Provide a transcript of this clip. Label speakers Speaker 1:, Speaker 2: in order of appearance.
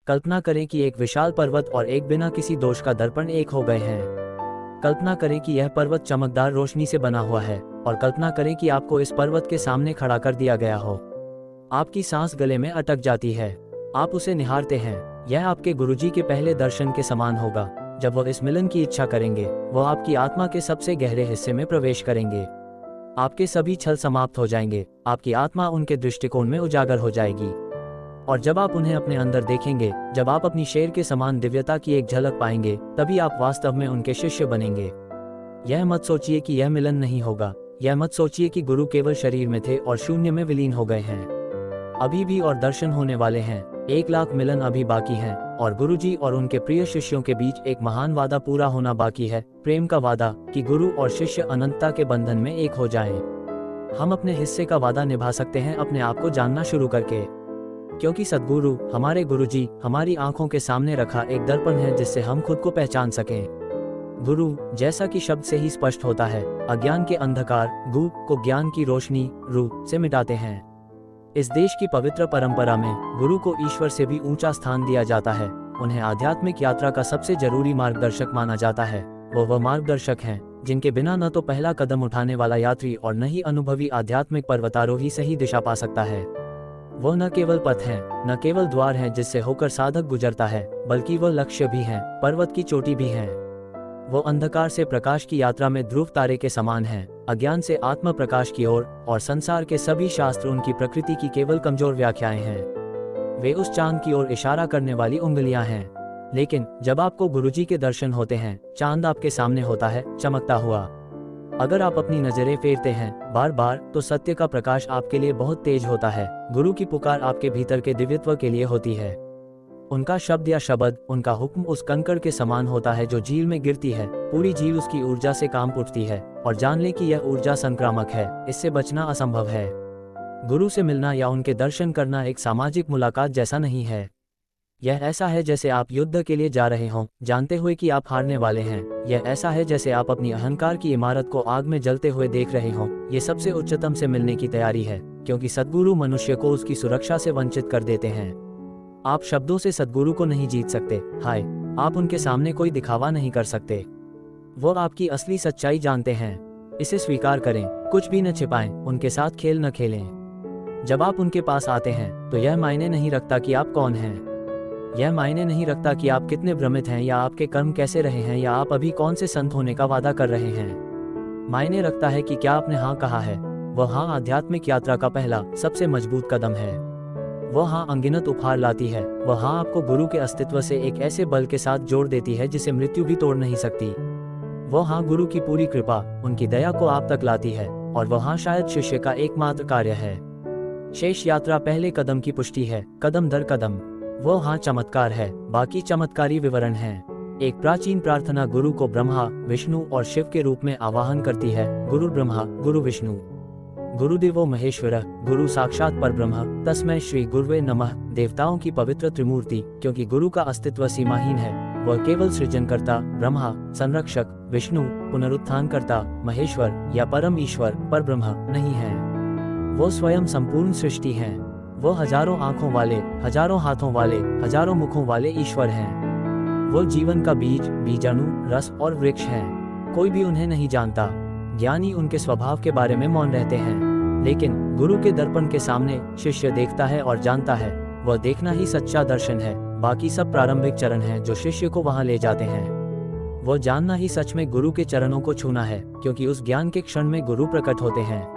Speaker 1: कल्पना करें कि एक विशाल पर्वत और एक बिना किसी दोष का दर्पण एक हो गए हैं। कल्पना करें कि यह पर्वत चमकदार रोशनी से बना हुआ है और कल्पना करें कि आपको इस पर्वत के सामने खड़ा कर दिया गया हो। आपकी सांस गले में अटक जाती है। आप उसे निहारते हैं। यह आपके गुरुजी के पहले दर्शन के समान होगा। जब वह इस मिलन की इच्छा करेंगे, वह आपकी आत्मा के सबसे गहरे हिस्से में प्रवेश करेंगे। आपके सभी छल समाप्त हो जाएंगे। आपकी आत्मा उनके दृष्टिकोण में उजागर हो जाएगी। और जब आप उन्हें अपने अंदर देखेंगे, जब आप अपनी शेर के समान दिव्यता की एक झलक पाएंगे, तभी आप वास्तव में उनके शिष्य बनेंगे। यह मत सोचिए कि यह मिलन नहीं होगा। यह मत सोचिए कि गुरु केवल शरीर में थे और शून्य में विलीन हो गए हैं। अभी भी और दर्शन होने वाले हैं। 1,00,000 मिलन अभी बाकी हैं और गुरुजी और उनके प्रिय शिष्यों के बीच एक महान वादा पूरा होना बाकी है। प्रेम का वादा कि गुरु और शिष्य अनंतता के बंधन में एक हो जाएं। हम अपने हिस्से का वादा निभा सकते हैं अपने आप को जानना शुरू करके, क्योंकि सद्गुरु, हमारे गुरुजी, हमारी आंखों के सामने रखा एक दर्पण है जिससे हम खुद को पहचान सकें। गुरु, जैसा कि शब्द से ही स्पष्ट होता है, अज्ञान के अंधकार गु को ज्ञान की रोशनी रू से मिटाते हैं। इस देश की पवित्र परंपरा में गुरु को ईश्वर से भी ऊंचा स्थान दिया जाता है। उन्हें आध्यात्मिक यात्रा का सबसे जरूरी मार्गदर्शक माना जाता है। वह मार्गदर्शक हैं जिनके बिना न तो पहला कदम उठाने वाला यात्री और न ही अनुभवी आध्यात्मिक पर्वतारोही सही दिशा पा सकता है। वह न केवल पथ हैं, न केवल द्वार हैं जिससे होकर साधक गुजरता है, बल्कि वह लक्ष्य भी हैं, पर्वत की चोटी भी हैं। वो अंधकार से प्रकाश की यात्रा में ध्रुव तारे के समान हैं, अज्ञान से आत्म प्रकाश की ओर, और संसार के सभी शास्त्र उनकी प्रकृति की केवल कमजोर व्याख्याएं हैं। वे उस चांद की ओर इशारा करने वाली उंगलियां हैं। लेकिन जब आपको गुरुजी के दर्शन होते हैं, चांद आपके सामने होता है, चमकता हुआ। अगर आप अपनी नजरें फेरते हैं बार बार, तो सत्य का प्रकाश आपके लिए बहुत तेज होता है। गुरु की पुकार आपके भीतर के दिव्यत्व के लिए होती है। उनका शब्द या शब्द, उनका हुक्म उस कंकड़ के समान होता है जो झील में गिरती है। पूरी झील उसकी ऊर्जा से काम उठती है, और जान ले कि यह ऊर्जा संक्रामक है, इससे बचना असंभव है। गुरु से मिलना या उनके दर्शन करना एक सामाजिक मुलाकात जैसा नहीं है। यह ऐसा है जैसे आप युद्ध के लिए जा रहे हों, जानते हुए कि आप हारने वाले हैं। यह ऐसा है जैसे आप अपनी अहंकार की इमारत को आग में जलते हुए देख रहे हों। ये सबसे उच्चतम से मिलने की तैयारी है, क्योंकि सद्गुरु मनुष्य को उसकी सुरक्षा से वंचित कर देते हैं। आप शब्दों से सद्गुरु को नहीं जीत सकते। हाय, आप उनके सामने कोई दिखावा नहीं कर सकते। वो आपकी असली सच्चाई जानते हैं। इसे स्वीकार करें, कुछ भी न छिपाएं, उनके साथ खेल न खेलें। जब आप उनके पास आते हैं, तो यह मायने नहीं रखता कि आप कौन हैं। यह मायने नहीं रखता कि आप कितने भ्रमित हैं, या आपके कर्म कैसे रहे हैं, या आप अभी कौन से संत होने का वादा कर रहे हैं। मायने रखता है कि क्या आपने हाँ कहा है। वह हाँ आध्यात्मिक यात्रा का पहला, सबसे मजबूत कदम है। वह हाँ अनगिनत उपहार लाती है। वह हाँ आपको गुरु के अस्तित्व से एक ऐसे बल के साथ जोड़ देती है जिसे मृत्यु भी तोड़ नहीं सकती। वह हाँ गुरु की पूरी कृपा, उनकी दया को आप तक लाती है, और वह हाँ शायद शिष्य का एकमात्र कार्य है। शेष यात्रा पहले कदम की पुष्टि है, कदम दर कदम। वो हाँ चमत्कार है, बाकी चमत्कारी विवरण हैं। एक प्राचीन प्रार्थना गुरु को ब्रह्मा, विष्णु और शिव के रूप में आवाहन करती है। गुरु ब्रह्मा, गुरु विष्णु, गुरुदेवो महेश्वर, गुरु साक्षात परब्रह्म, तस्मै श्री गुरुवे नमः। देवताओं की पवित्र त्रिमूर्ति, क्योंकि गुरु का अस्तित्व सीमाहीन है। वह केवल सृजनकर्ता ब्रह्मा, संरक्षक विष्णु, पुनरुत्थानकर्ता महेश्वर या परम ईश्वर परब्रह्म नहीं है। वो स्वयं संपूर्ण सृष्टि हैं। वो हजारों आंखों वाले, हजारों हाथों वाले, हजारों मुखों वाले ईश्वर हैं। वो जीवन का बीज, बीजाणु, रस और वृक्ष हैं। कोई भी उन्हें नहीं जानता। ज्ञानी उनके स्वभाव के बारे में मौन रहते हैं, लेकिन गुरु के दर्पण के सामने शिष्य देखता है और जानता है। वह देखना ही सच्चा दर्शन है। बाकी सब प्रारंभिक चरण हैं जो शिष्य को वहां ले जाते हैं। वह जानना ही सच में गुरु के चरणों को छूना है, क्योंकि उस ज्ञान के क्षण में गुरु प्रकट होते हैं।